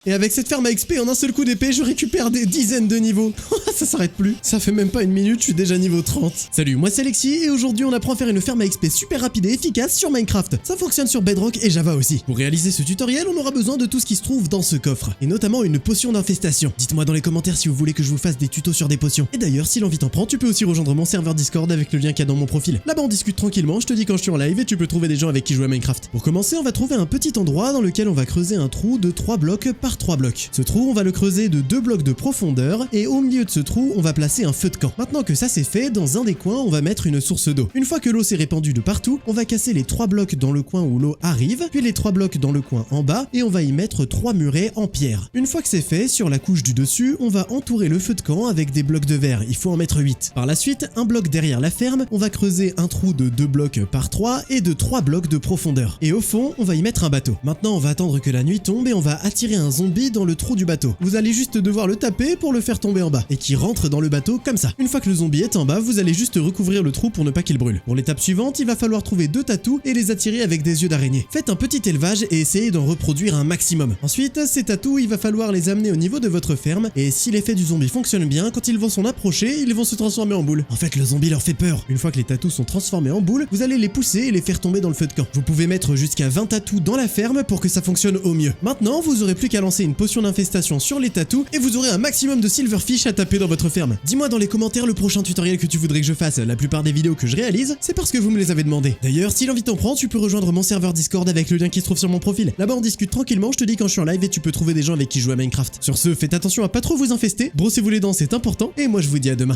Et avec cette ferme à XP, en un seul coup d'épée, je récupère des dizaines de niveaux. Ça s'arrête plus. Ça fait même pas une minute, je suis déjà niveau 30. Salut, moi c'est Alexis et aujourd'hui on apprend à faire une ferme à XP super rapide et efficace sur Minecraft. Ça fonctionne sur Bedrock et Java aussi. Pour réaliser ce tutoriel, on aura besoin de tout ce qui se trouve dans ce coffre. Et notamment une potion d'infestation. Dites-moi dans les commentaires si vous voulez que je vous fasse des tutos sur des potions. Et d'ailleurs, si l'envie t'en prend, tu peux aussi rejoindre mon serveur Discord avec le lien qu'il y a dans mon profil. Là-bas on discute tranquillement, je te dis quand je suis en live et tu peux trouver des gens avec qui jouer à Minecraft. Pour commencer, on va trouver un petit endroit dans lequel on va creuser un trou de 3 blocs par 3 blocs. Ce trou, on va le creuser de 2 blocs de profondeur et au milieu de ce trou, on va placer un feu de camp. Maintenant que ça c'est fait, dans un des coins, on va mettre une source d'eau. Une fois que l'eau s'est répandue de partout, on va casser les 3 blocs dans le coin où l'eau arrive, puis les 3 blocs dans le coin en bas et on va y mettre 3 murets en pierre. Une fois que c'est fait, sur la couche du dessus, on va entourer le feu de camp avec des blocs de verre. Il faut en mettre 8. Par la suite, un bloc derrière la ferme, on va creuser un trou de 2 blocs par 3 et de 3 blocs de profondeur. Et au fond, on va y mettre un bateau. Maintenant, on va attendre que la nuit tombe et on va attirer un zombie dans le trou du bateau. Vous allez juste devoir le taper pour le faire tomber en bas et qui rentre dans le bateau comme ça. Une fois que le zombie est en bas, vous allez juste recouvrir le trou pour ne pas qu'il brûle. Pour l'étape suivante, il va falloir trouver 2 tatous et les attirer avec des yeux d'araignée. Faites un petit élevage et essayez d'en reproduire un maximum. Ensuite, ces tatous, il va falloir les amener au niveau de votre ferme et si l'effet du zombie fonctionne bien, quand ils vont s'en approcher, ils vont se transformer en boule. En fait, le zombie leur fait peur. Une fois que les tatous sont transformés en boule, vous allez les pousser et les faire tomber dans le feu de camp. Vous pouvez mettre jusqu'à 20 tatous dans la ferme pour que ça fonctionne au mieux. Maintenant, vous aurez plus qu'à lancer une potion d'infestation sur les tatous et vous aurez un maximum de silverfish à taper dans votre ferme. Dis-moi dans les commentaires le prochain tutoriel que tu voudrais que je fasse. La plupart des vidéos que je réalise, c'est parce que vous me les avez demandé. D'ailleurs, si l'envie t'en prend, tu peux rejoindre mon serveur Discord avec le lien qui se trouve sur mon profil. Là-bas, on discute tranquillement, je te dis quand je suis en live et tu peux trouver des gens avec qui jouer à Minecraft. Sur ce, faites attention à pas trop vous infester, brossez-vous les dents, c'est important, et moi je vous dis à demain.